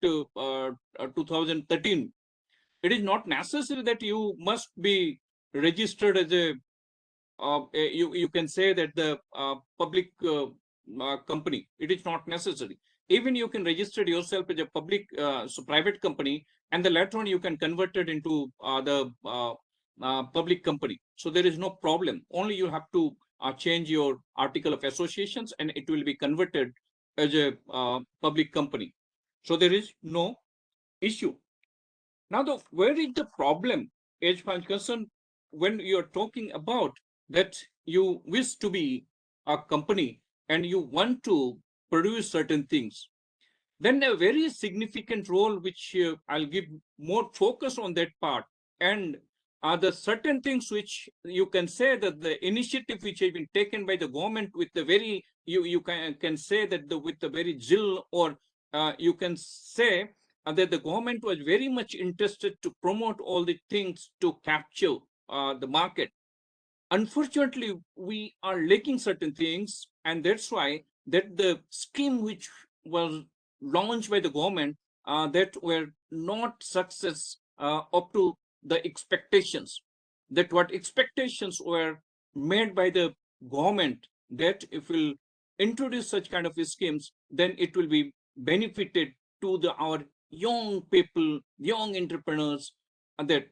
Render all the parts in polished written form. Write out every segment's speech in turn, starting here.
2013, it is not necessary that you must be registered as you can say that the public company. It is not necessary. Even you can register yourself as a public private company, and the later on you can convert it into the public company. So there is no problem. Only you have to change your article of associations, and it will be converted as a public company. So there is no issue. Now, where is the problem, as far as concerned, when you are talking about that you wish to be a company and you want to produce certain things, then a very significant role, which I'll give more focus on that part, and are the certain things which you can say that the initiative which has been taken by the government with the very, you can say that with the very zeal, or you can say that the government was very much interested to promote all the things to capture the market. Unfortunately, we are lacking certain things, and that's why that the scheme which was launched by the government that were not success up to the expectations. That what expectations were made by the government, that if we'll introduce such kind of schemes, then it will be benefited to our young people, young entrepreneurs, that.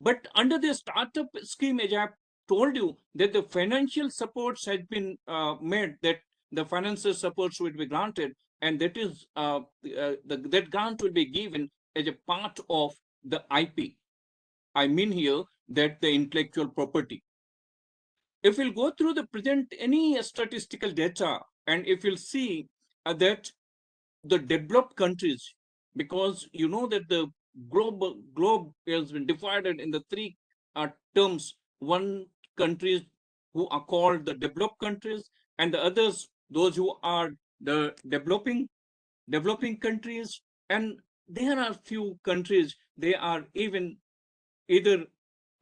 But under the startup scheme, as I have told you, that the financial supports has been made, that the financial supports will be granted, and that is that grant will be given as a part of the IP. I mean here that the intellectual property. If we'll go through the present any statistical data, and if you'll see that the developed countries, because you know that the globe has been divided in the three terms. One, countries who are called the developed countries, and the others, those who are the developing countries, and there are few countries, they are even either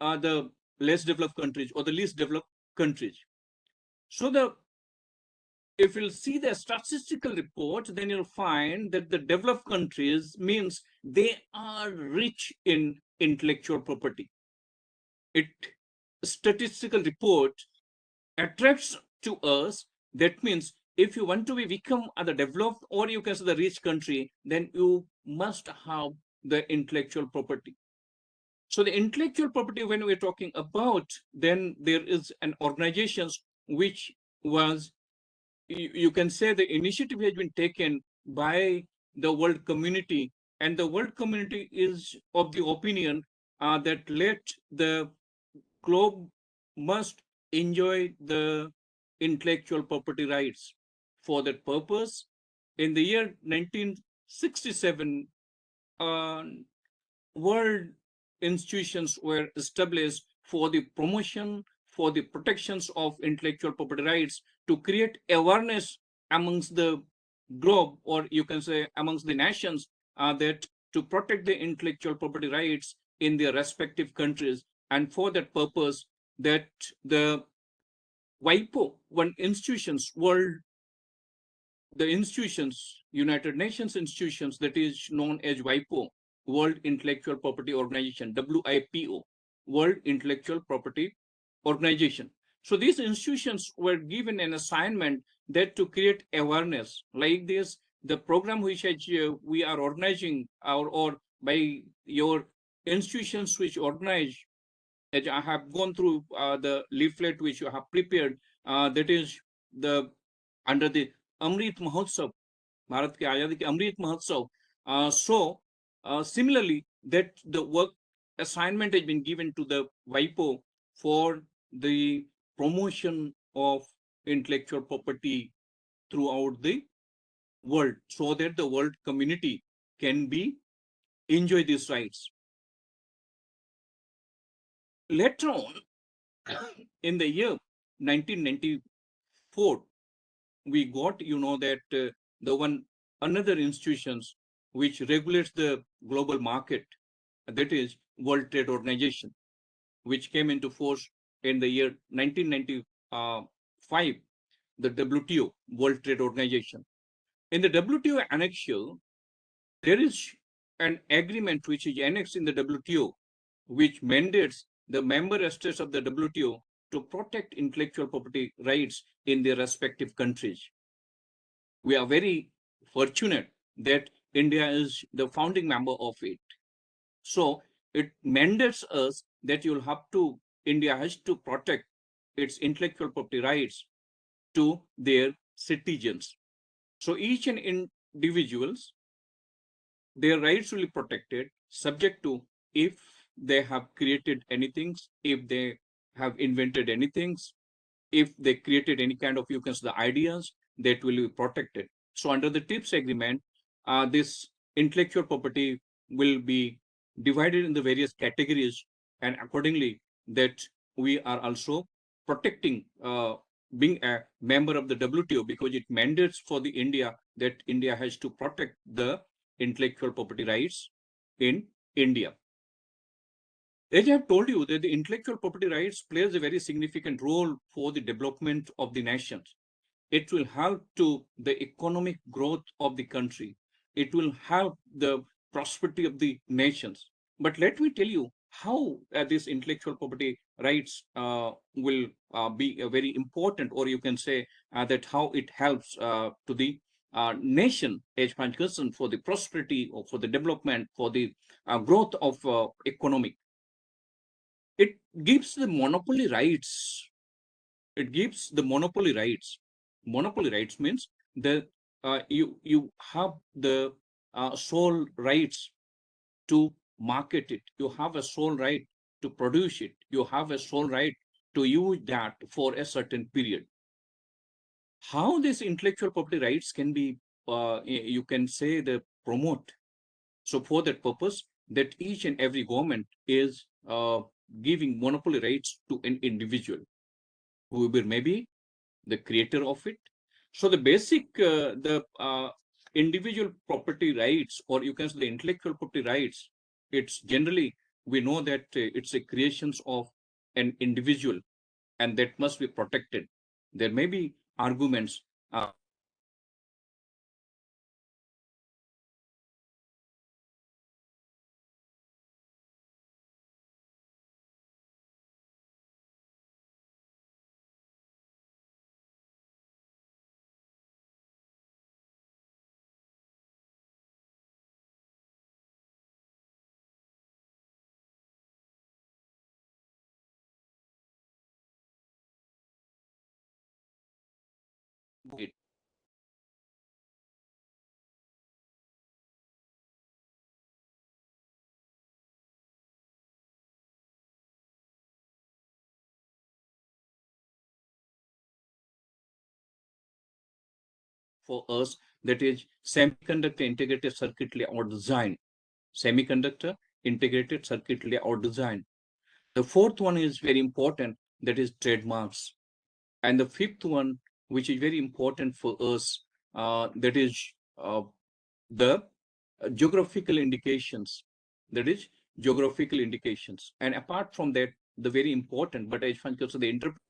the less developed countries or the least developed countries. So if you'll see the statistical report, then you'll find that the developed countries means they are rich in intellectual property. Statistical report attracts to us. That means if you want to become the developed, or you can say the rich country, then you must have the intellectual property. So the intellectual property, when we're talking about, then there is an organization which was, you can say the initiative has been taken by the world community, and the world community is of the opinion that let the globe must enjoy the intellectual property rights. For that purpose, in the year 1967, world institutions were established for the promotion, for the protections of intellectual property rights, to create awareness amongst the globe, or you can say amongst the nations, that to protect the intellectual property rights in their respective countries. And for that purpose, that the WIPO, one institutions, the institutions, United Nations institutions, that is known as WIPO, World Intellectual Property Organization, WIPO, World Intellectual Property Organization. So these institutions were given an assignment that to create awareness like this. The program which we are organizing, or by your institutions which organize, as I have gone through the leaflet which you have prepared, that is the under the Amrit Mahotsav, Bharat ke Azadi ke Amrit Mahotsav. So similarly, that the work assignment has been given to the WIPO for the promotion of intellectual property throughout the world, so that the world community can be enjoy these rights. Later on, in the year 1994, we got, that the one another institutions which regulates the global market, that is World Trade Organization, which came into force in the year 1995, the WTO, World Trade Organization. In the WTO annexure, There is an agreement which is annexed in the WTO, which mandates the member states of the WTO to protect intellectual property rights in their respective countries. We are very fortunate that India is the founding member of it. So it mandates us that India has to protect its intellectual property rights to their citizens. So each and individuals, their rights will be protected subject to if they have created anything, if they have invented anything, if they created any kind of, you can say, the ideas that will be protected. So under the TRIPS agreement, this intellectual property will be divided in the various categories, and accordingly that we are also protecting, being a member of the WTO, because it mandates for the India that India has to protect the intellectual property rights in India. As I have told you that the intellectual property rights plays a very significant role for the development of the nations. It will help to the economic growth of the country. It will help the prosperity of the nations. But let me tell you how this intellectual property rights will be very important, or you can say that how it helps to the nation as far as concerned for the prosperity or for the development, for the growth of economic. It gives the monopoly rights. It gives the monopoly rights. Monopoly rights means that you have the sole rights to market it. You have a sole right to produce it. You have a sole right to use that for a certain period. How these intellectual property rights can be, you can say, the promote. So for that purpose, that each and every government is giving monopoly rights to an individual, whoever may be the creator of it. So the basic, the individual property rights, or you can say the intellectual property rights, it's generally, we know that it's a creations of an individual, and that must be protected. There may be arguments for us, that is semiconductor integrated circuit layout design. Semiconductor integrated circuit layout design. The fourth one is very important, that is trademarks. And the fifth one, which is very important for us, that is the geographical indications. That is geographical indications. And apart from that, the very important, but as far as the interpretation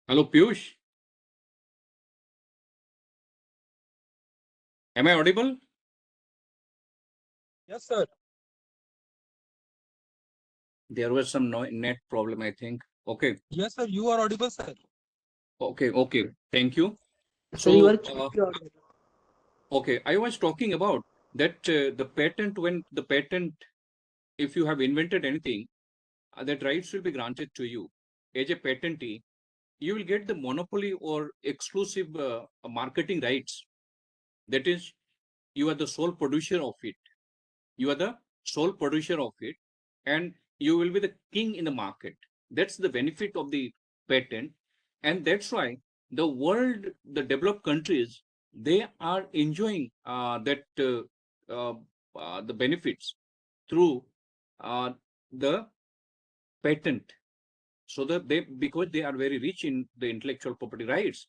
Hello, Piyush. Am I audible? Yes, sir. There was some net problem, I think. Okay. Yes, sir. You are audible, sir. Okay. Okay. Thank you. So you are So, clearly audible. okay, I was talking about that the patent, when the patent, if you have invented anything, that rights will be granted to you. As a patentee, you will get the monopoly or exclusive marketing rights. That is, you are the sole producer of it. You are the sole producer of it, and you will be the king in the market. That's the benefit of the patent, and that's why the world, the developed countries, they are enjoying uh, the benefits through uh, the patent. So that they, because they are very rich in the intellectual property rights,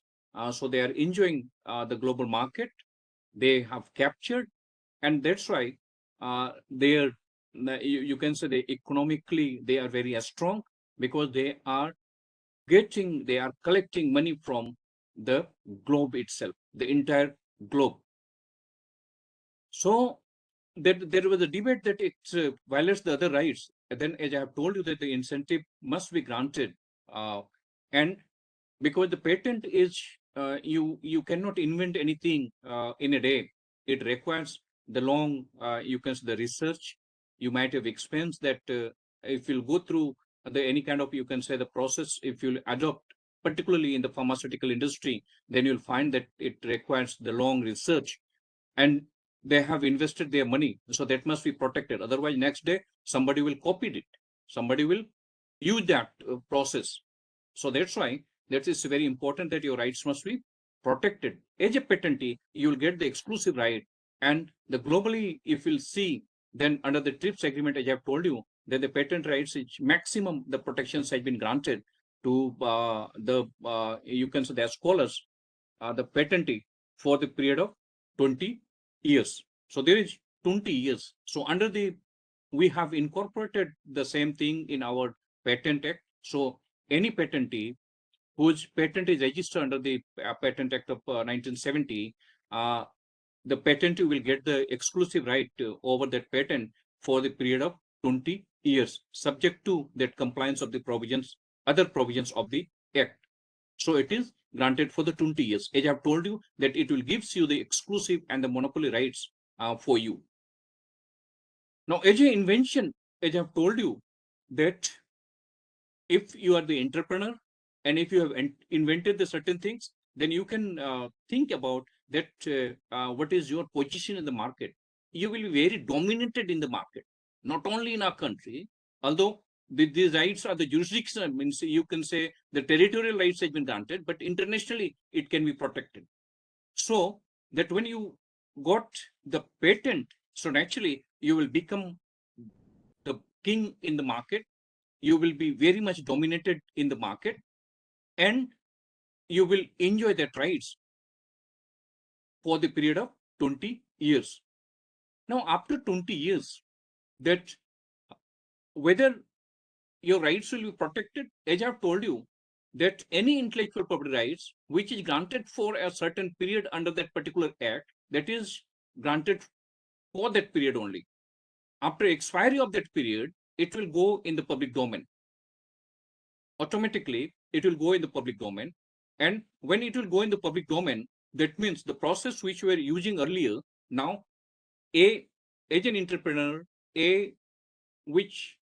so they are enjoying the global market. They have captured, and that's why they are, you can say, they economically they are very strong, because they are collecting money from the globe itself, the entire globe. So that there was a debate that it violates the other rights. And then, as I have told you, that the incentive must be granted, and because the patent is, you cannot invent anything in a day. It requires the long, you can say, the research. You might have experienced that if you'll go through the any kind of, you can say, the process, if you'll adopt, particularly in the pharmaceutical industry, then you'll find that it requires the long research, and they have invested their money, so that must be protected. Otherwise, next day somebody will copy it, somebody will use that process. So that's why that is very important, that your rights must be protected. As a patentee, you will get the exclusive right, and the globally, if you'll see, then under the TRIPS agreement, as I have told you, that the patent rights is maximum, the protections has been granted to the you can say the scholars, the patentee, for the period of 20 years. So there is 20 years. So under the, we have incorporated the same thing in our Patent Act. So any patentee whose patent is registered under the Patent Act of 1970, the patentee will get the exclusive right over that patent for the period of 20 years, subject to that compliance of the provisions, other provisions of the Act. So it is granted for the 20 years. As I have told you, that it will gives you the exclusive and the monopoly rights for you. Now, as an invention, as I have told you, that if you are the entrepreneur and if you have invented the certain things, then you can think about that what is your position in the market. You will be very dominated in the market, not only in our country, although these rights are the jurisdiction, means you can say the territorial rights have been granted, but internationally it can be protected. So that when you got the patent, so naturally you will become the king in the market. You will be very much dominated in the market, and you will enjoy that rights for the period of 20 years. Now, after 20 years, that whether your rights will be protected, as I've told you, that any intellectual property rights which is granted for a certain period under that particular act, that is granted for that period only. After expiry of that period, it will go in the public domain. Automatically, it will go in the public domain. And when it will go in the public domain, that means the process which we were using earlier, now a as an entrepreneur, a which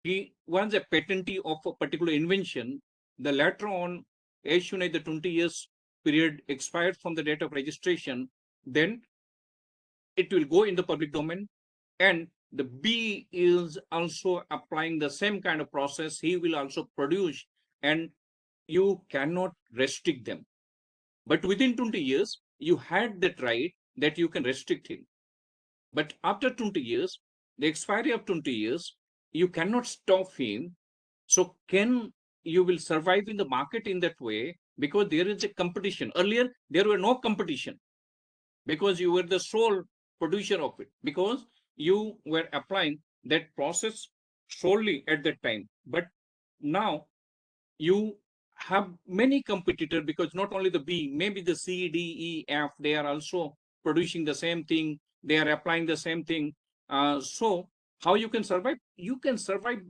he was a patentee of a particular invention, the later on, as soon as the 20 years period expired from the date of registration, then it will go in the public domain. And the B is also applying the same kind of process. He will also produce, and you cannot restrict them. But within 20 years, you had that right that you can restrict him. But after 20 years, the expiry of 20 years, you cannot stop him. So you will survive in the market in that way, because there is a competition. Earlier, there were no competition, because you were the sole producer of it, because you were applying that process solely at that time. But now you have many competitors, because not only the B, maybe the C, D, E, F, they are also producing the same thing. They are applying the same thing. So how you can survive? You can survive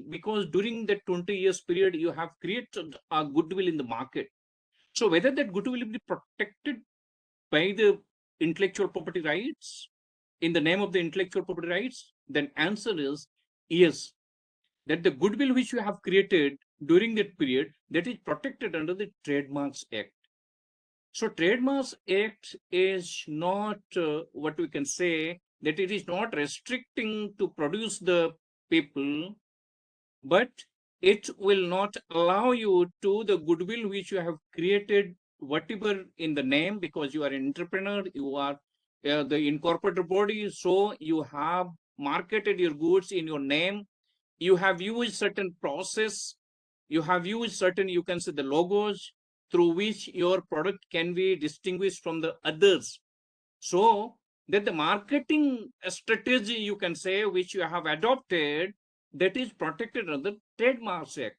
because during that 20 years period, you have created a goodwill in the market. So whether that goodwill will be protected by the intellectual property rights, in the name of the intellectual property rights, then answer is yes, that the goodwill which you have created during that period, that is protected under the Trademarks Act. So Trademarks Act is not what we can say, that it is not restricting to produce the people, but it will not allow you to the goodwill which you have created, whatever in the name, because you are an entrepreneur, you are the incorporated body, so you have marketed your goods in your name, you have used certain process, you have used certain, you can say, the logos through which your product can be distinguished from the others. So that the marketing strategy, you can say, which you have adopted, that is protected under the Trademarks Act.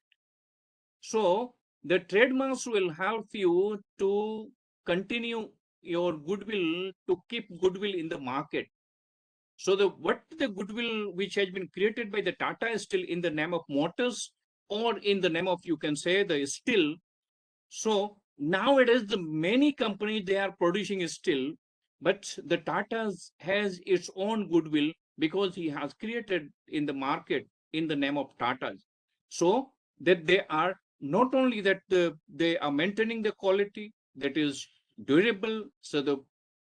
So the trademarks will help you to continue your goodwill, to keep goodwill in the market. So what the goodwill which has been created by the Tata is still in the name of Motors, or in the name of, you can say, the steel. So nowadays the many companies, they are producing steel, but the Tata has its own goodwill because he has created in the market in the name of Tata. So that they are not only that they are maintaining the quality that is durable, so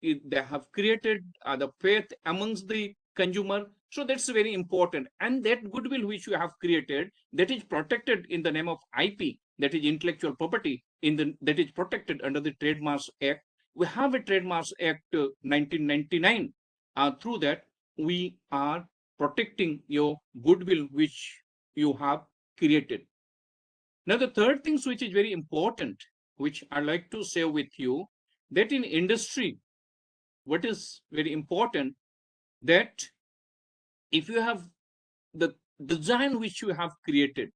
they have created the faith amongst the consumer. So that's very important. And that goodwill which you have created, that is protected in the name of IP, that is intellectual property, that is protected under the Trademarks Act. We have a Trademarks Act 1999. Through that, we are protecting your goodwill which you have created. Now, the third thing which is very important, which I like to share with you, that in industry, what is very important, that if you have the design which you have created,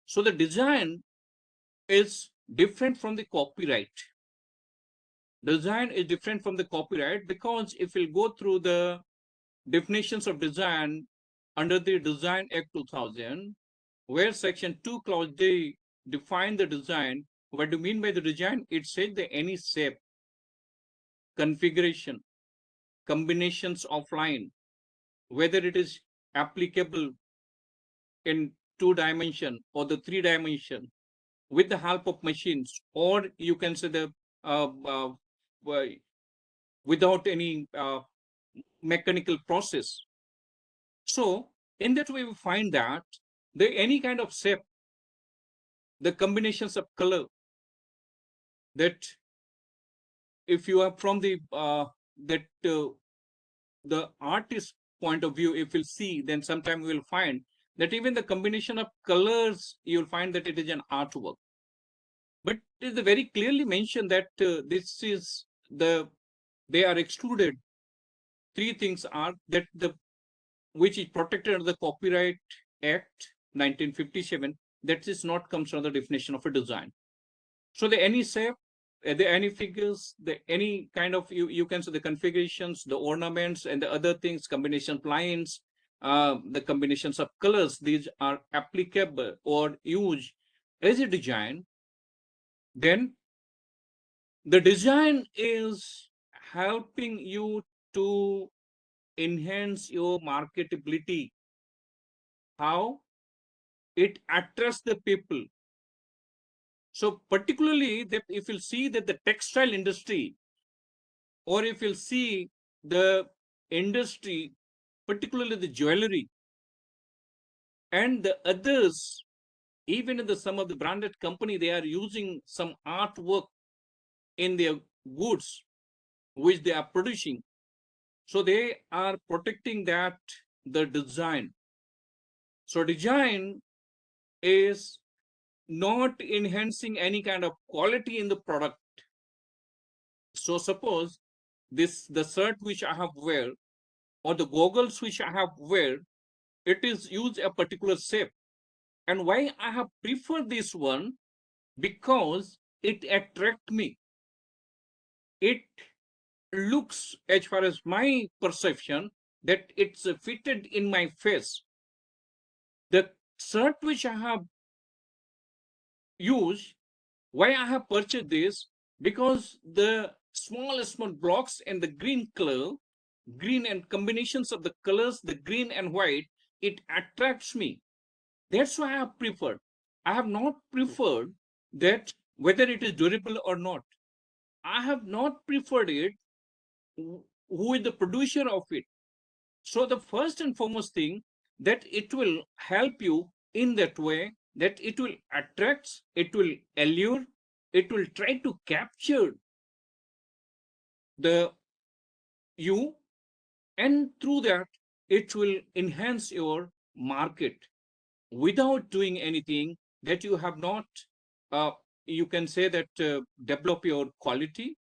so the design is different from the copyright. Design is different from the copyright, because if we go through the definitions of design under the Design Act 2000, where section 2 clause they define the design. What do you mean by the design? It says that any shape, configuration, combinations of line, whether it is applicable in 2 dimension or the 3 dimension, with the help of machines, or you can say the without any mechanical process. So in that way, we find that any kind of shape, the combinations of color, that if you are from the the artist point of view, if you'll see, then sometime we will find that even the combination of colors, you'll find that it is an artwork. But it is very clearly mentioned that this is they are excluded. Three things are that which is protected under the Copyright Act 1957, that is not comes under the definition of a design. So the any shape, the any figures, the any kind of, you can say the configurations, the ornaments, and the other things, combination of lines, the combinations of colors, these are applicable or used as a design. Then the design is helping you to enhance your marketability. How? It attracts the people. So particularly that if you see that the textile industry, or if you'll see the industry, particularly the jewelry and the others, even in some of the branded company, they are using some artwork in their goods which they are producing. So they are protecting that the design. So design is not enhancing any kind of quality in the product. So suppose the shirt which I have wear, or the goggles which I have wear, it is used a particular shape. And why I have preferred this one, because it attract me. It looks, as far as my perception, that it's fitted in my face. The shirt which I have used, why I have purchased this, because the small blocks and the green color, green and combinations of the colors, the green and white, it attracts me. That's why I have preferred. I have not preferred that whether it is durable or not. I have not preferred it who is the producer of it. So the first and foremost thing, that it will help you in that way, that it will attract, it will allure, it will try to capture the you, and through that it will enhance your market without doing anything that you have not, uh, you can say that, develop your quality.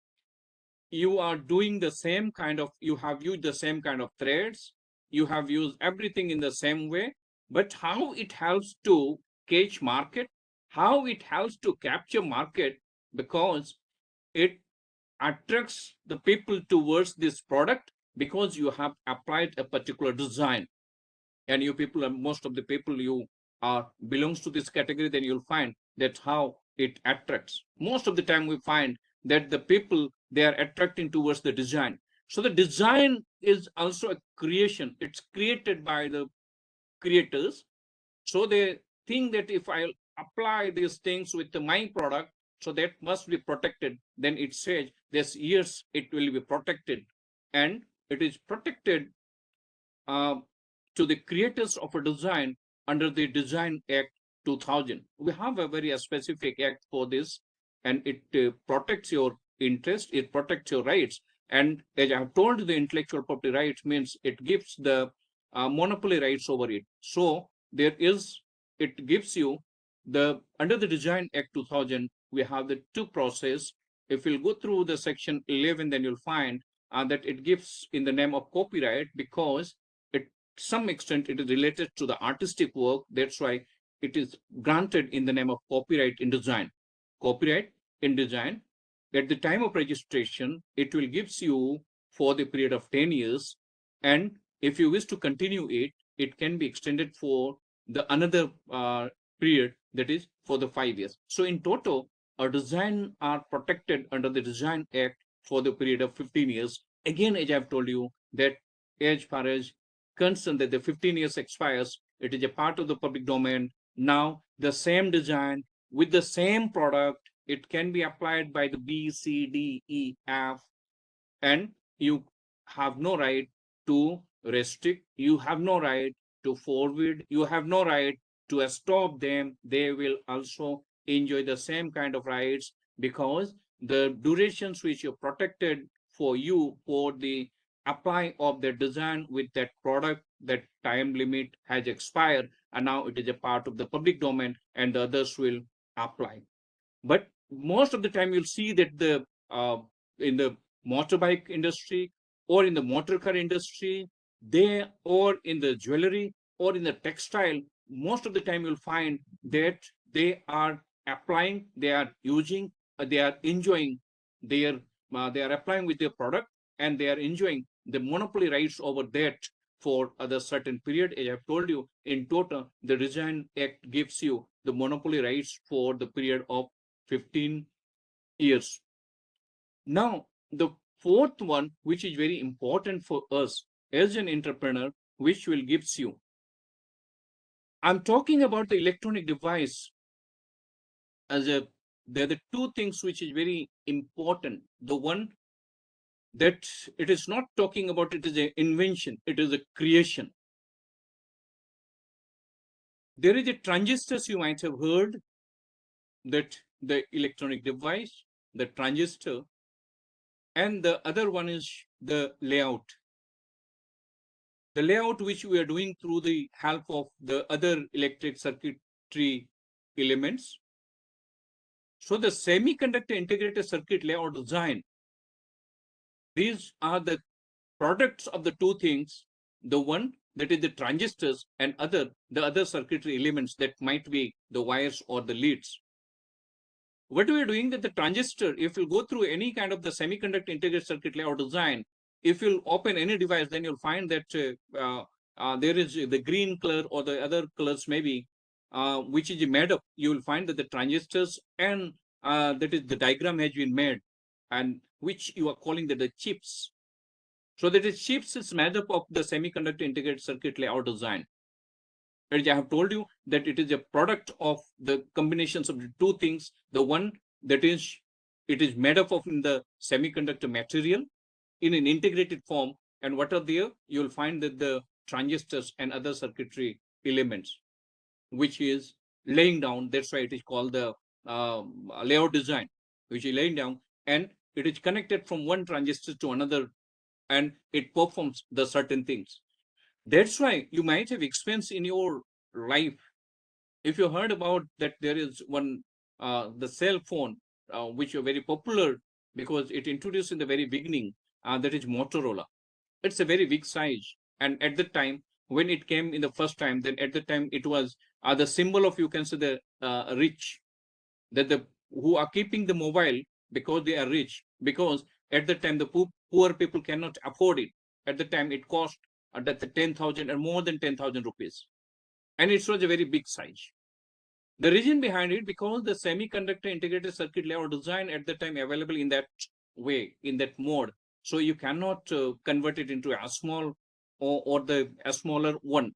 You are doing the same kind of, you have used the same kind of threads, you have used everything in the same way, but how it helps to catch market, how it helps to capture market, because it attracts the people towards this product, because you have applied a particular design. And you people are, most of the people you are belongs to this category, then you'll find that how it attracts. Most of the time we find that the people, they are attracting towards the design. So the design is also a creation, it's created by the creators. So they think that if I apply these things with my product, so that must be protected. Then it says this, yes, it will be protected, and it is protected uh, to the creators of a design under the Design Act 2000. We have a very specific act for this, and it protects your interest, it protects your rights. And as I have told, the intellectual property rights means it gives the monopoly rights over it. So there is, it gives you the, under the Design Act 2000, we have the two process. If you'll go through the section 11, then you'll find that it gives in the name of copyright, because it, some extent it is related to the artistic work. That's why it is granted in the name of copyright in design. Copyright in design, at the time of registration, it will gives you for the period of 10 years. And if you wish to continue it, it can be extended for the another period, that is for the 5 years. So in total, a design are protected under the Design Act for the period of 15 years. Again, as I've told you, that as far as concerned that the 15 years expires, it is a part of the public domain. Now, the same design with the same product, it can be applied by the B, C, D, E, F, and you have no right to restrict, you have no right to forward, you have no right to stop them. They will also enjoy the same kind of rights, because the durations which you protected for you for the apply of the design with that product, that time limit has expired, and now it is a part of the public domain, and the others will apply. But most of the time you'll see that the in the motorbike industry, or in the motor car industry, they, or in the jewelry, or in the textile, most of the time you'll find that they are applying, they are using, they are enjoying their, they are applying with their product, and they are enjoying the monopoly rights over that for a certain period. As I have told you, in total, the Design Act gives you the monopoly rights for the period of 15 years. Now, the fourth one, which is very important for us as an entrepreneur, which will gives you. I'm talking about the electronic device as a, there are the two things which is very important. The one that it is not talking about, it is an invention, it is a creation. There is a transistors, you might have heard that the electronic device, the transistor, and the other one is the layout. The layout which we are doing through the help of the other electric circuitry elements. So the semiconductor integrated circuit layout design, these are the products of the two things. The one that is the transistors, and the other circuitry elements that might be the wires or the leads. what we are doing that the transistor, if you go through any kind of the semiconductor integrated circuit layout design, if you'll open any device, then you'll find that there is the green color or the other colors maybe, which is made up. You will find that the transistors and that is the diagram has been made, and which you are calling that the chips. So that is chips is made up of the semiconductor integrated circuit layout design. As I have told you that it is a product of the combinations of the two things. The one that is, it is made up of in the semiconductor material in an integrated form. And what are there? You will find that the transistors and other circuitry elements, which is laying down. That's why it is called the layout design, which is laying down, and it is connected from one transistor to another, and it performs the certain things. That's why you might have experienced in your life, if you heard about that there is one, the cell phone, which are very popular because it introduced in the very beginning, that is Motorola. It's a very big size. And at the time, when it came in the first time, then at the time it was the symbol of, you can say, the rich, that the who are keeping the mobile because they are rich, because at the time the poor people cannot afford it. At the time it cost that the 10,000 or more than 10,000 rupees, and it was a very big size. The reason behind it, because the semiconductor integrated circuit layout design at the time available in that way, in that mode, so you cannot convert it into a small or the a smaller one.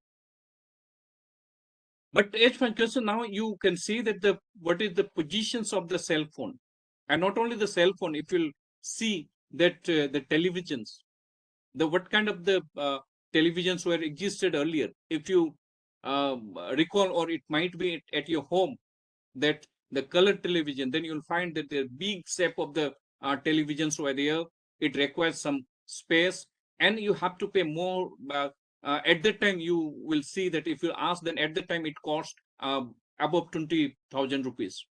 But as far as now you can see that the what is the positions of the cell phone, and not only the cell phone. If you'll see that the televisions, the what kind of the televisions were existed earlier, if you recall, or it might be at your home, that the color television, then you'll find that the big shape of the televisions were there. It requires some space, and you have to pay more. At that time, you will see that if you ask, then at the time it cost above 20,000 rupees.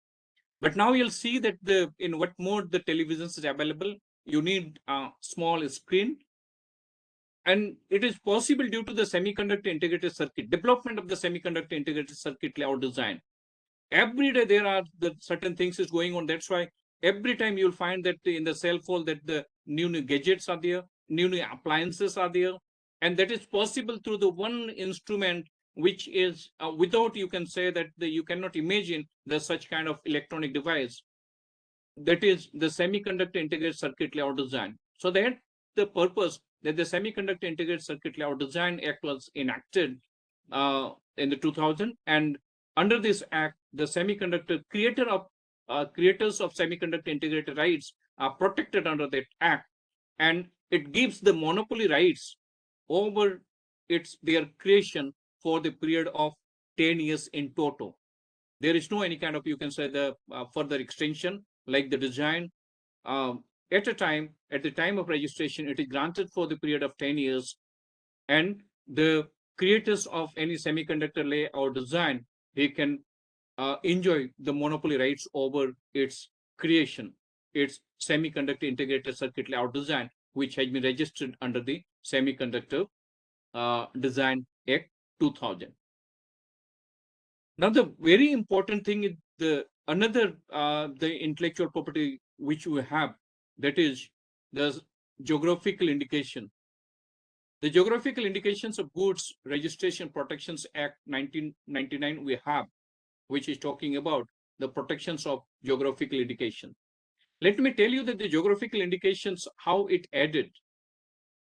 But now you'll see that the in what mode the televisions is available, you need a small screen, and it is possible due to the semiconductor integrated circuit development of the semiconductor integrated circuit layout design. Every day there are the certain things is going on. That's why every time you'll find that in the cell phone that the new gadgets are there, new appliances are there, and that is possible through the one instrument, which is without, you can say that you cannot imagine the such kind of electronic device, that is the semiconductor integrated circuit layout design. So that the purpose that the semiconductor integrated circuit layout design act was enacted in the 2000, and under this act, the semiconductor creators of semiconductor integrated rights are protected under that act, and it gives the monopoly rights over their creation for the period of 10 years in total. There is no any kind of, you can say, the further extension like the design. At the time of registration, it is granted for the period of 10 years, and the creators of any semiconductor layout design, they can enjoy the monopoly rights over its creation, its semiconductor integrated circuit layout design, which has been registered under the Semiconductor Design Act 2000. Now, the very important thing is the intellectual property which we have, that is the geographical indication. The Geographical Indications of Goods Registration Protections Act 1999 we have, which is talking about the protections of geographical indication. Let me tell you that the geographical indications, how it added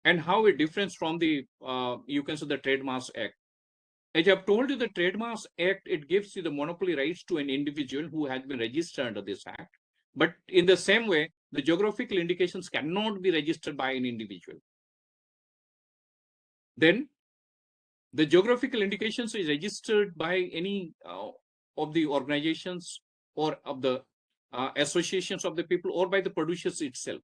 and how it differs from the, you can say, the Trademarks Act. As I've told you, the Trademarks Act, it gives you the monopoly rights to an individual who has been registered under this act. But in the same way, the geographical indications cannot be registered by an individual. Then the geographical indications is registered by any of the organizations or of the associations of the people, or by the producers itself.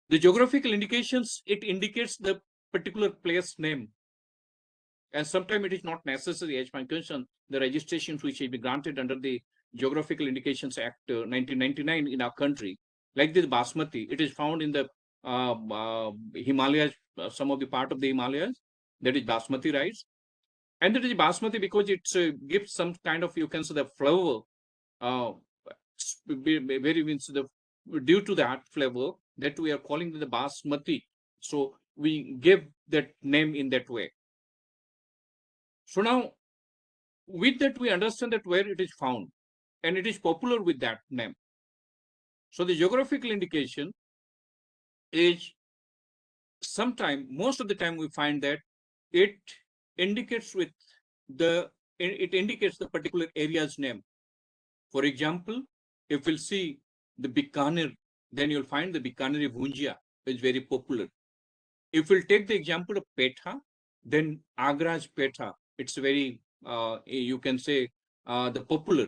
The geographical indications, it indicates the particular place name, and sometimes it is not necessary, as my concern, the registrations which will be granted under the Geographical Indications Act 1999 in our country, like this Basmati, it is found in the Himalayas, some of the part of the Himalayas, that is Basmati rice. And that is Basmati because it gives some kind of, you can say, the flavor uh, very means the due to that flavor that we are calling the basmati. So we give that name in that way. So now with that we understand that where it is found and it is popular with that name. So the geographical indication is sometime, most of the time we find that it indicates with it indicates the particular area's name. For example, if we'll see the Bikaner, then you'll find the Bikaneri Bhunjia is very popular. If we'll take the example of Petha, then Agra's Petha, it's very, you can say, the popular.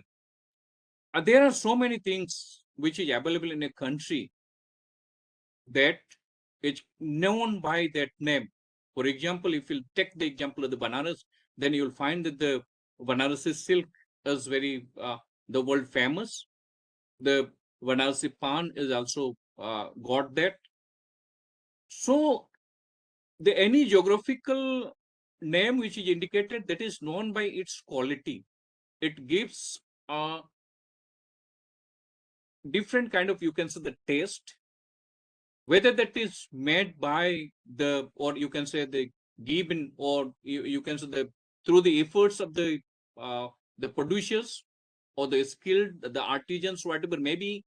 There are so many things which is available in a country that is known by that name. For example, if you take the example of the Banaras, then you'll find that the Banarasi silk is very the world famous. The Banarasi pan is also got that. So the any geographical name which is indicated that is known by its quality, it gives a different kind of, you can say, the taste, whether that is made by the, or you can say the given, or you can say the through the efforts of the producers or the skilled, the artisans, whatever maybe,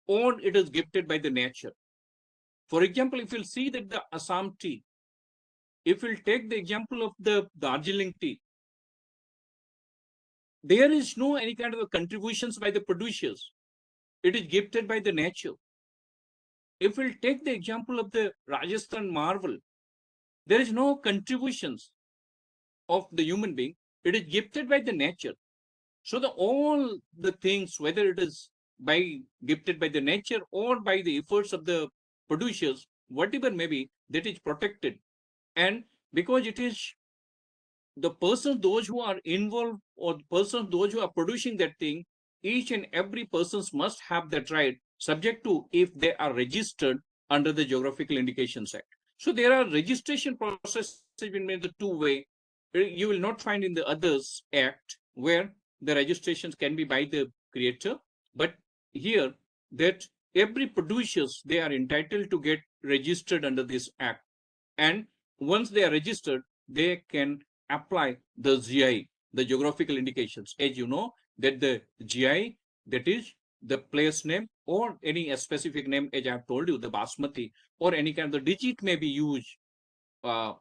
or it is gifted by the nature. For example, if you'll see that the Assam tea, if we'll take the example of the Darjeeling tea, there is no any kind of contributions by the producers. It is gifted by the nature. If we'll take the example of the Rajasthan marvel, there is no contributions of the human being. It is gifted by the nature. So the all the things, whether it is by gifted by the nature or by the efforts of the producers, whatever may be, that is protected. And because it is the persons, those who are involved, or the persons, those who are producing that thing, each and every persons must have that right, subject to if they are registered under the Geographical Indications Act. So there are registration processes in the two way. You will not find in the others act where the registrations can be by the creator, but here that every producers, they are entitled to get registered under this act. And once they are registered, they can apply the GI, the geographical indications. As you know, that the GI, that is the place name or any specific name, as I have told you, the basmati, or any kind of the digit may be used uh,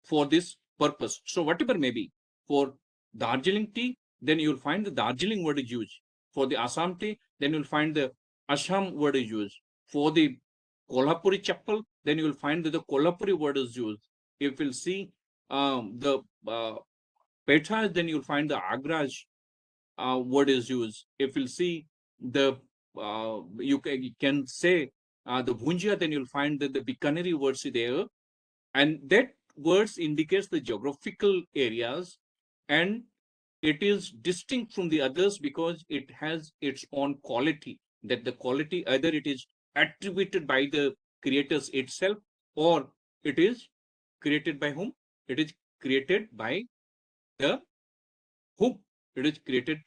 for this purpose. So whatever may be, for Darjeeling tea, then you'll find the Darjeeling word is used. For the Assam tea, then you'll find the Assam word is used. For the Kolhapuri chappal, then you will find that the Kolhapuri word is used. If you'll see the Petha, then you'll find the Agraj word is used. If you'll see the, you can say the Bhunjia, then you'll find that the Bikaneri words is there. And that words indicates the geographical areas, and it is distinct from the others because it has its own quality, that the quality either it is attributed by the creators itself, or it is created by whom? It is created by the whom? It is created,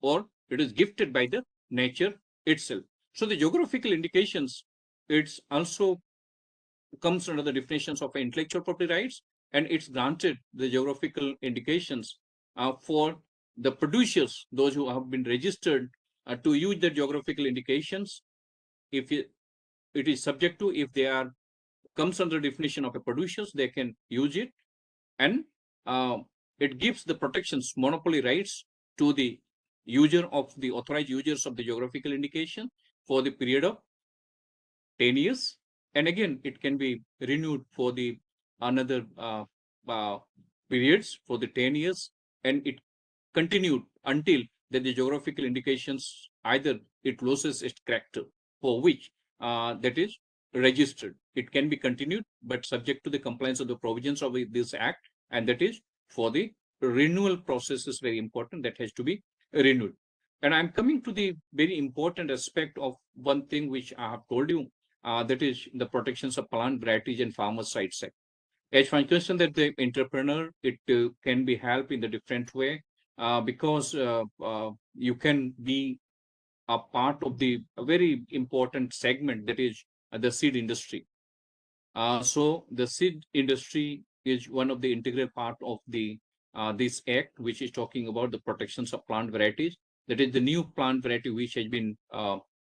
or it is gifted by the nature itself. So the geographical indications, it's also comes under the definitions of intellectual property rights, and it's granted the geographical indications for the producers, those who have been registered to use the geographical indications. If it is subject to, if they are comes under definition of a producers, they can use it, and it gives the protections, monopoly rights to the user of the authorized users of the geographical indication for the period of 10 years. And again, it can be renewed for the another uh, periods for the 10 years, and it continued until that the geographical indications either it loses its character for which that is registered. It can be continued, but subject to the compliance of the provisions of this act, and that is for the renewal process is very important, that has to be renewed. And I'm coming to the very important aspect of one thing which I have told you, that is the protections of plant varieties and farmers' rights act. As one question that the entrepreneur, it can be helped in the different way, because you can be a part of a very important segment, that is the seed industry. So the seed industry is one of the integral part of the this act, which is talking about the protections of plant varieties. That is the new plant variety which has been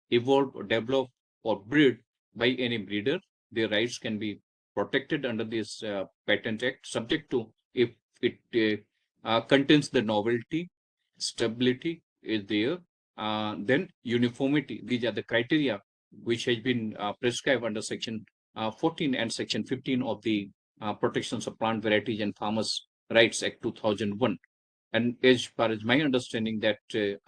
evolved or developed or bred by any breeder. Their rights can be protected under this patent act, subject to if it contains the novelty, stability is there, then uniformity. These are the criteria which has been prescribed under Section 14 and Section 15 of the Protections of Plant Varieties and Farmers' Rights Act 2001. And as far as my understanding, that the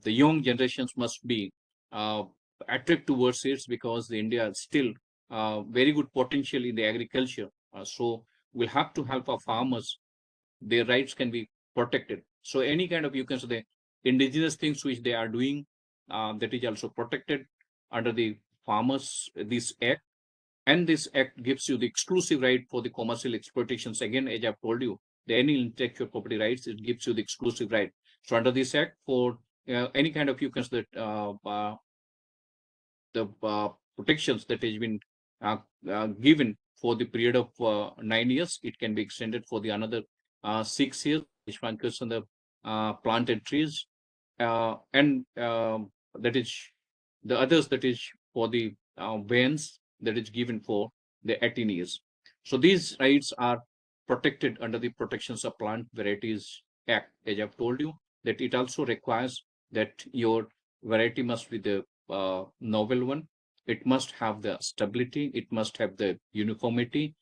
young generations must be attracted towards it, because the India is still very good potential in the agriculture. So we'll have to help our farmers. Their rights can be protected. So any kind of, you can say, the indigenous things which they are doing, that is also protected under the farmers this act. And this act gives you the exclusive right for the commercial exploitations. Again, as I've told you, the any intellectual property rights, it gives you the exclusive right. So under this act, for any kind of, you can say, that the protections that has been given for the period of 9 years, it can be extended for the another 6 years, which focus on the planted trees, and that is the others, that is for the vans, that is given for the 18 years. So these rights are protected under the Protections of Plant Varieties Act. As I've told you, that it also requires that your variety must be the novel one. It must have the stability. It must have the uniformity.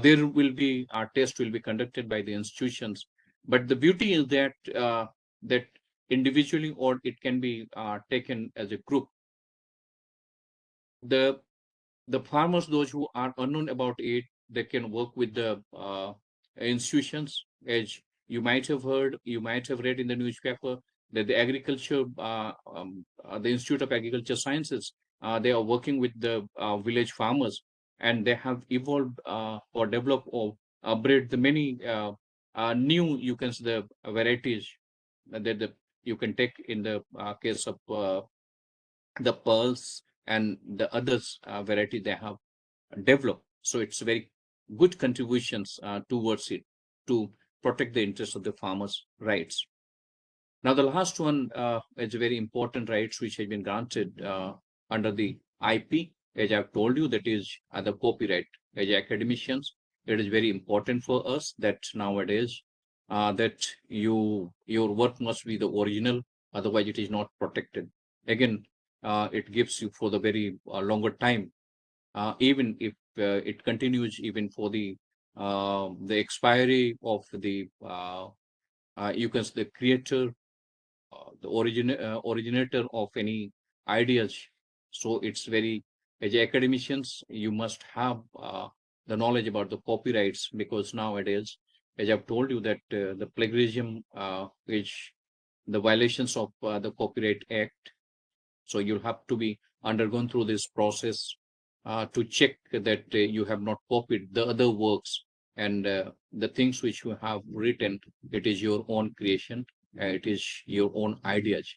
There will be a test will be conducted by the institutions. But the beauty is that that individually, or it can be taken as a group. The farmers, those who are unknown about it, they can work with the institutions. As you might have heard, you might have read in the newspaper, that the Institute of Agriculture Sciences, they are working with the village farmers, and they have evolved or developed or bred the many new, you can say, the varieties that you can take in the case of the pearls and the others variety they have developed. So it's very good contributions towards it to protect the interests of the farmers' rights. Now, the last one is very important rights which have been granted under the IP. As I've told you, that is the copyright. As academicians, it is very important for us that nowadays that your work must be the original, otherwise it is not protected. Again, it gives you for the very longer time, even if it continues even for the expiry of the you can say the creator, originator of any ideas. So it's very, as academicians, you must have the knowledge about the copyrights, because nowadays, as I've told you, that the plagiarism is the violations of the Copyright Act. So you have to be undergone through this process to check that you have not copied the other works, and the things which you have written, it is your own creation, it is your own ideas.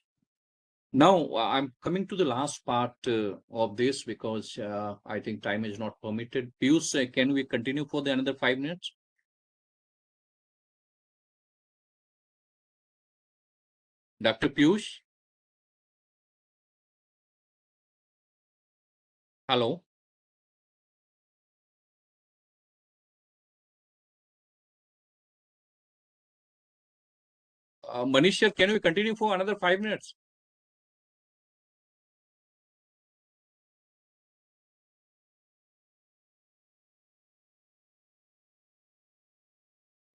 Now, I'm coming to the last part of this, because I think time is not permitted. Piyush, can we continue for the another 5 minutes? Dr. Piyush, hello. Manish, sir, can we continue for another 5 minutes?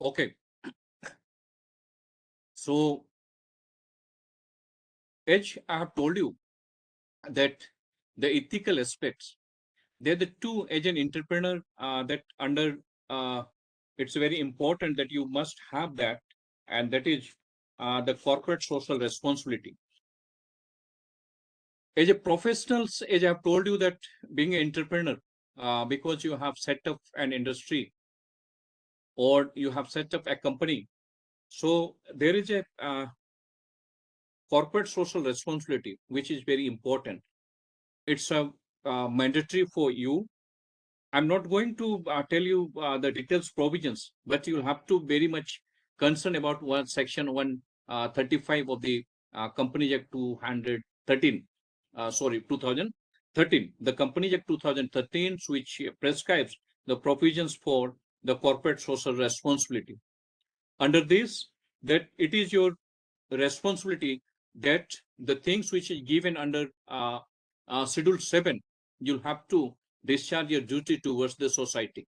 Okay. So, Edge, I have told you that the ethical aspects, they're the two, as an entrepreneur, that under it's very important that you must have that, and that is the corporate social responsibility. As a professionals, as I've told you, that being an entrepreneur, because you have set up an industry or you have set up a company, so there is a corporate social responsibility, which is very important. It's a mandatory for you. I'm not going to tell you the details provisions, but you'll have to very much concern about what section 135 of the Companies Act 213, 2013. The Companies Act 2013, which prescribes the provisions for the corporate social responsibility. Under this, that it is your responsibility that the things which is given under Schedule 7, you'll have to discharge your duty towards the society.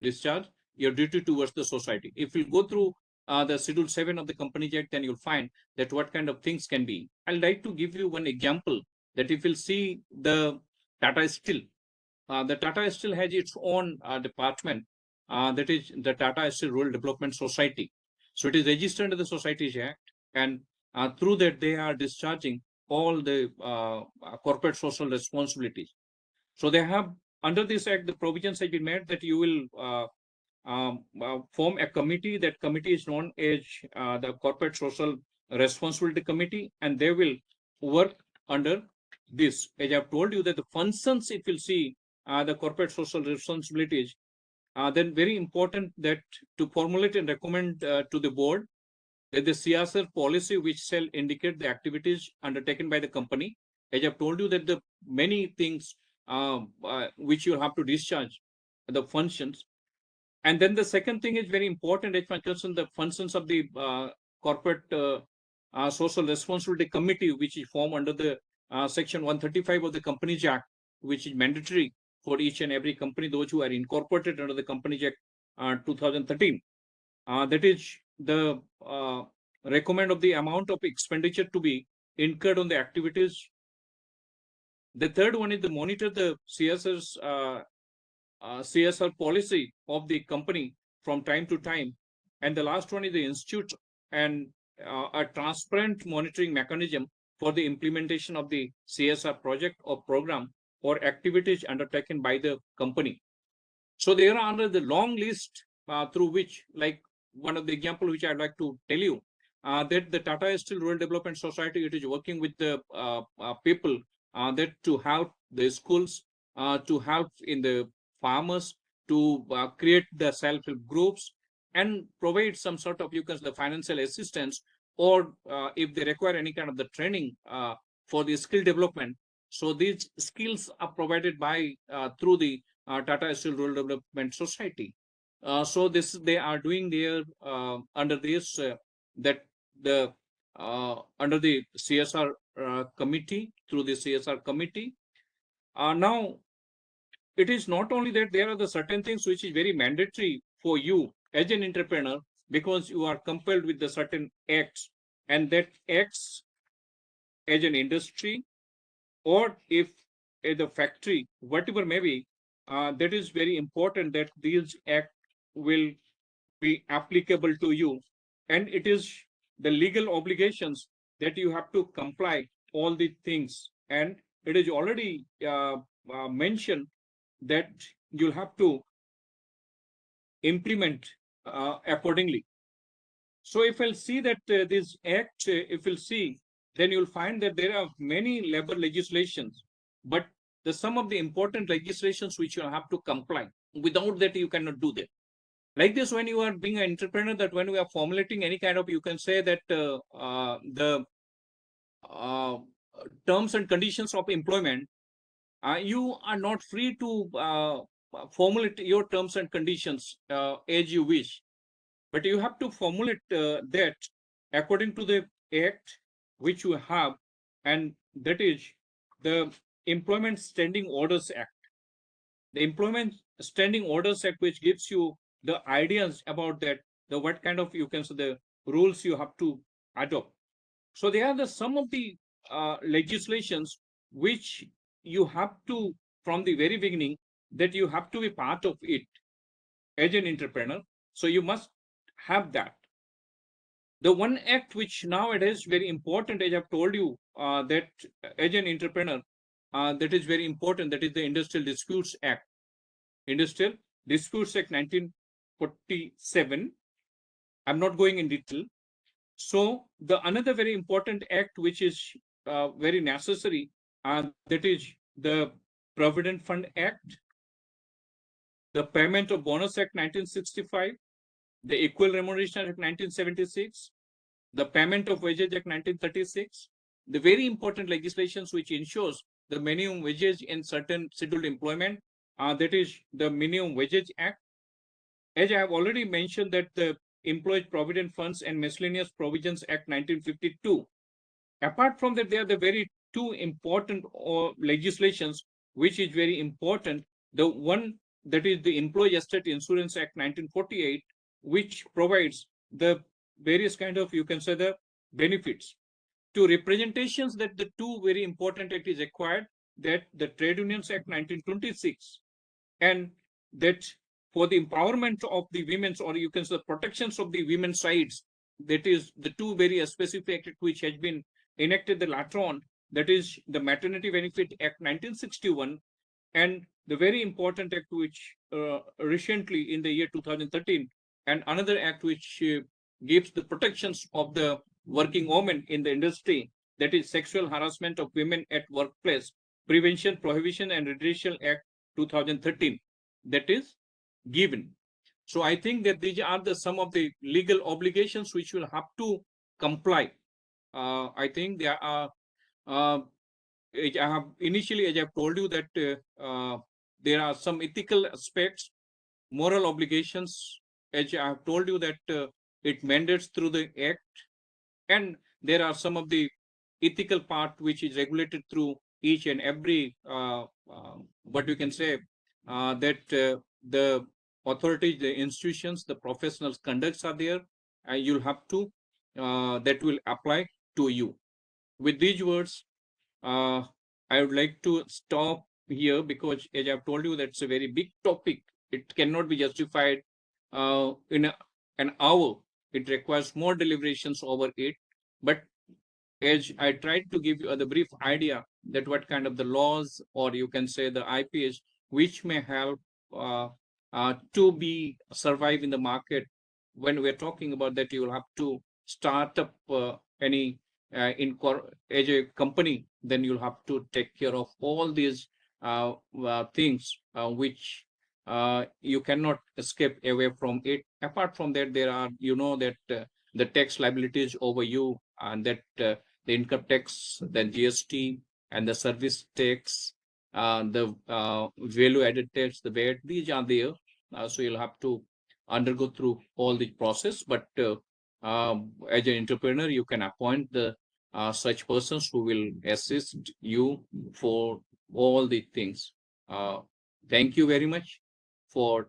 Discharge your duty towards the society. If you go through the Schedule 7 of the Companies Act, then you'll find that what kind of things can be. I'd like to give you one example that if you'll see the Tata Steel, the Tata Steel has its own department, that is the Tata Steel Rural Development Society. So it is registered under the Societies Act, and through that they are discharging all the corporate social responsibilities. So they have, under this act, the provisions have been made that you will form a committee. That committee is known as the Corporate Social Responsibility Committee, and they will work under this. As I've told you that the functions, if you'll see the corporate social responsibilities, then very important that to formulate and recommend to the board that the CSR policy which shall indicate the activities undertaken by the company. As I've told you that the many things which you have to discharge the functions. And then the second thing is very important, as concerned the functions of the corporate social responsibility committee, which is formed under the section 135 of the Companies Act, which is mandatory for each and every company, those who are incorporated under the Companies Act 2013. That is the recommend of the amount of expenditure to be incurred on the activities. The third one is to monitor the CSR policy of the company from time to time. And the last one is the institute and a transparent monitoring mechanism for the implementation of the CSR project or program or activities undertaken by the company. So there are under the long list through which, like one of the example which I'd like to tell you, that the Tata Steel Rural Development Society, it is working with the people that to help the schools, to help in the farmers, to create the self-help groups and provide some sort of, you can say, the financial assistance, or if they require any kind of the training for the skill development. So these skills are provided by through the Tata Steel Rural Development Society. So this they are doing there under this that the under the CSR committee, through the CSR committee. Now it is not only that there are the certain things which is very mandatory for you as an entrepreneur, because you are compelled with the certain acts, and that acts as an industry, or if at the factory, whatever may be, that is very important that these acts will be applicable to you, and it is the legal obligations that you have to comply all the things, and it is already mentioned that you'll have to implement accordingly. So if I'll see that this act, if you'll see, then you'll find that there are many labor legislations, but the some of the important legislations which you have to comply. Without that, you cannot do that. Like this, when you are being an entrepreneur, that when we are formulating any kind of, you can say that the terms and conditions of employment, you are not free to formulate your terms and conditions as you wish, but you have to formulate that according to the act which you have, and that is the Employment Standing Orders Act. The Employment Standing Orders Act, which gives you the ideas about that, the what kind of, you can say, the rules you have to adopt. So they are the some of the legislations which you have to, from the very beginning, that you have to be part of it as an entrepreneur. So you must have that. The one act which nowadays very important, as I've told you, that as an entrepreneur, that is very important, that is the Industrial Disputes Act. Industrial Disputes Act 1947. I'm not going in detail. So the another very important act which is very necessary, that is the Provident Fund Act, the Payment of Bonus Act 1965, the Equal Remuneration Act 1976, the Payment of Wages Act 1936, the very important legislations which ensures the minimum wages in certain scheduled employment, that is the Minimum Wages Act. As I have already mentioned, that the Employees Provident Funds and Miscellaneous Provisions Act 1952. Apart from that, there are the very two important legislations which is very important. The one that is the Employee Estate Insurance Act 1948, which provides the various kind of, you can say, the benefits to representations. That the two very important act is acquired, that the Trade Unions Act 1926, and that for the empowerment of the women's, or you can say the protections of the women's sides, that is the two very specific act which has been enacted the later on, that is the Maternity Benefit Act 1961, and the very important act which recently in the year 2013, and another act which gives the protections of the working women in the industry, that is Sexual Harassment of Women at Workplace Prevention, Prohibition and Redressal Act 2013, that is given. So I think that these are the some of the legal obligations which will have to comply. I think there are I have initially, as I have told you, that there are some ethical aspects, moral obligations, as I have told you, that it mandates through the act, and there are some of the ethical part which is regulated through each and every what you can say, that the authorities, the institutions, the professionals conducts are there, and you'll have to that will apply to you. With these words, I would like to stop here, because as I've told you, that's a very big topic. It cannot be justified in an hour. It requires more deliberations over it. But as I tried to give you the brief idea that what kind of the laws, or you can say the IPS, which may help to be survive in the market. When we're talking about that, you will have to start up any as a company, then you'll have to take care of all these things which you cannot escape away from it. Apart from that, there are, you know, that the tax liabilities over you, and that the income tax, the GST, and the service tax, the value added tax, the VAT, these are there. So you'll have to undergo through all the process. But as an entrepreneur, you can appoint the such persons who will assist you for all the things. Thank you very much for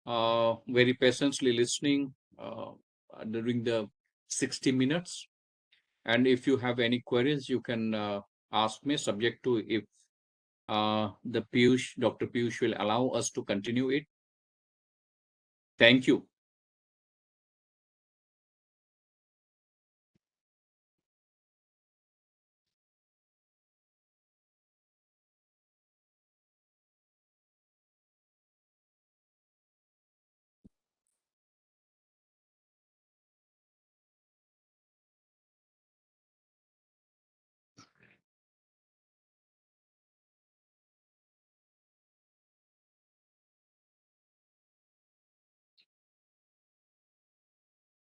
very patiently listening during the 60 minutes. And if you have any queries, you can ask me, subject to if the Dr. Piyush will allow us to continue it. Thank you.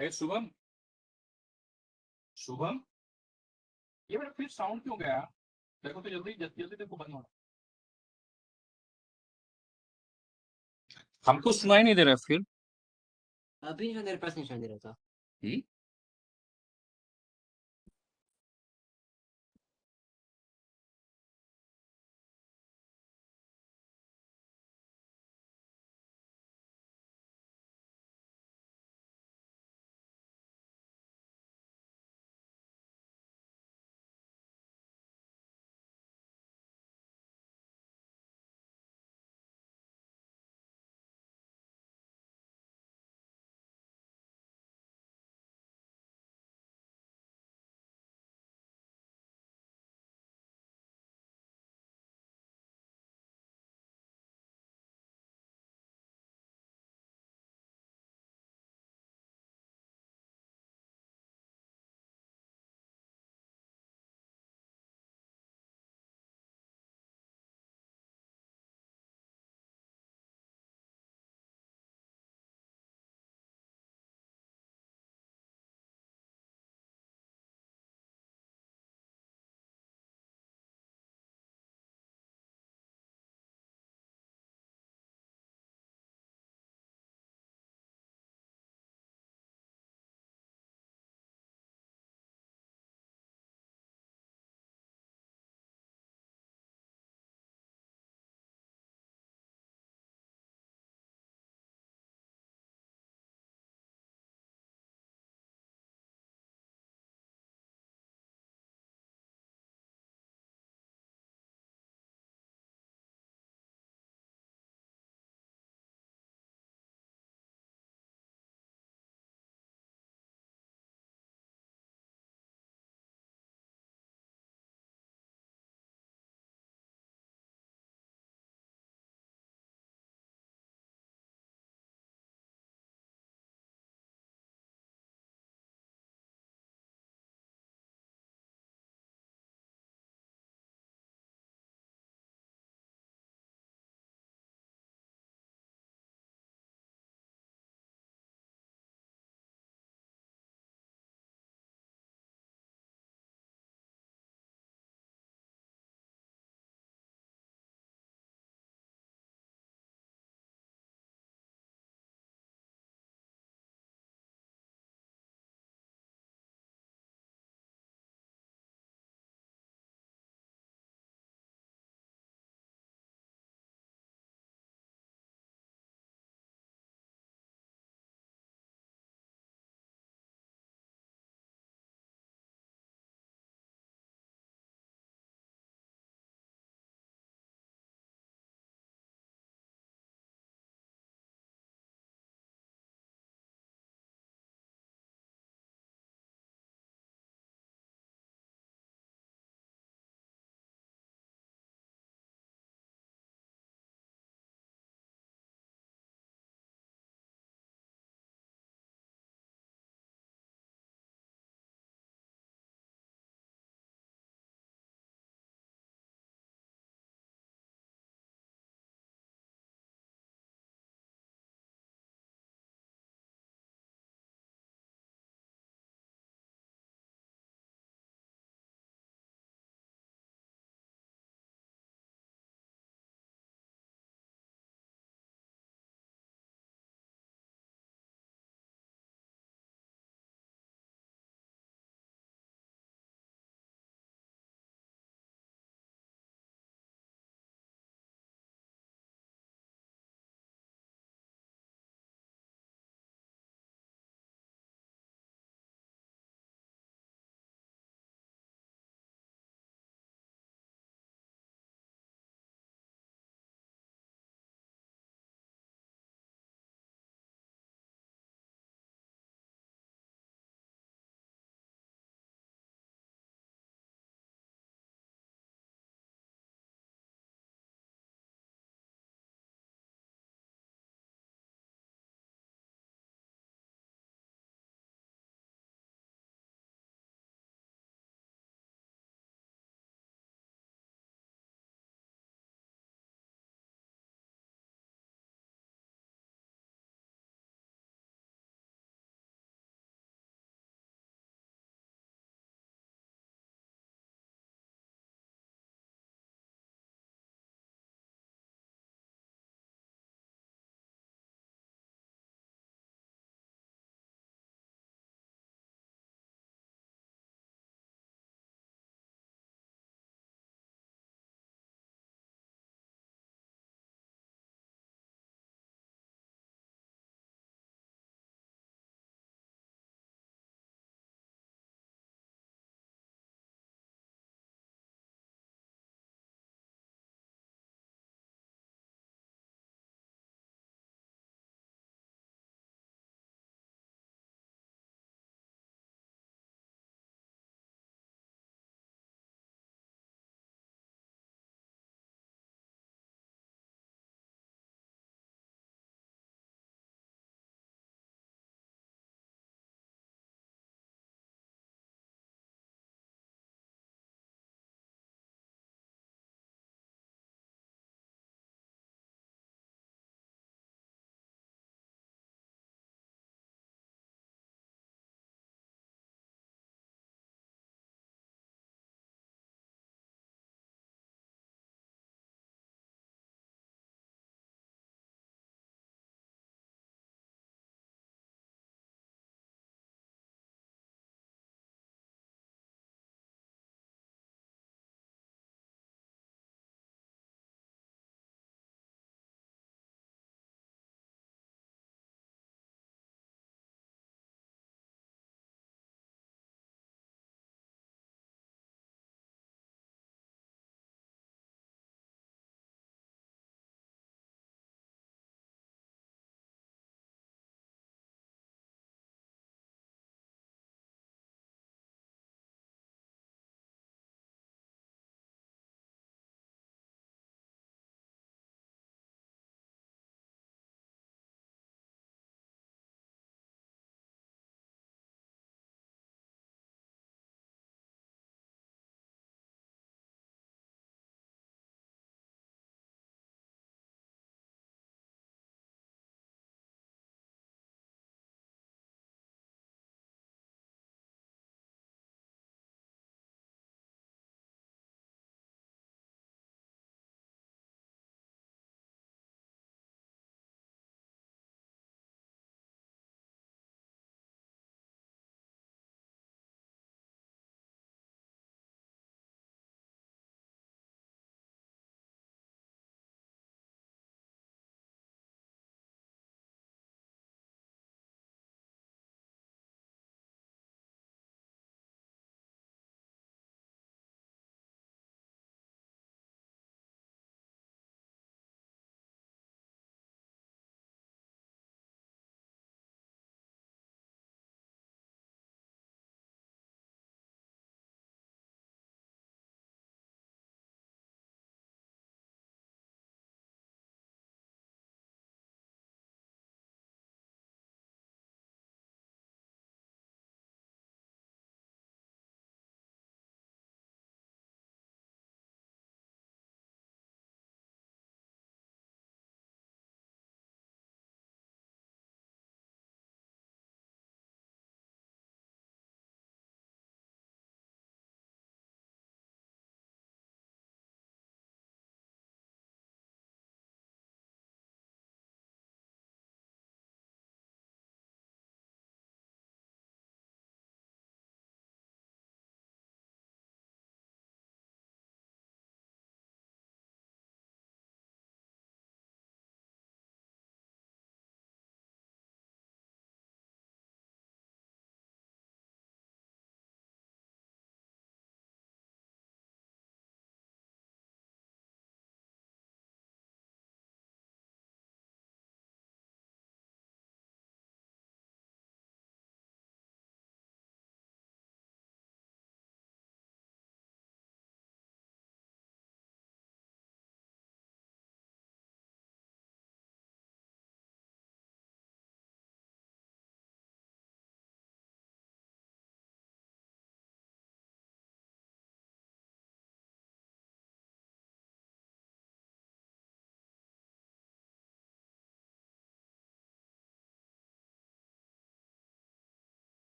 Hey, Shubham. Shubham, ये मेरा फिर sound क्यों गया? देखो तो जल्दी जल्दी जल्दी देखो, बंद हो। हमको सुनाई नहीं दे रहा फिर। अभी जो मेरे पास नहीं सुनाई दे रहा था।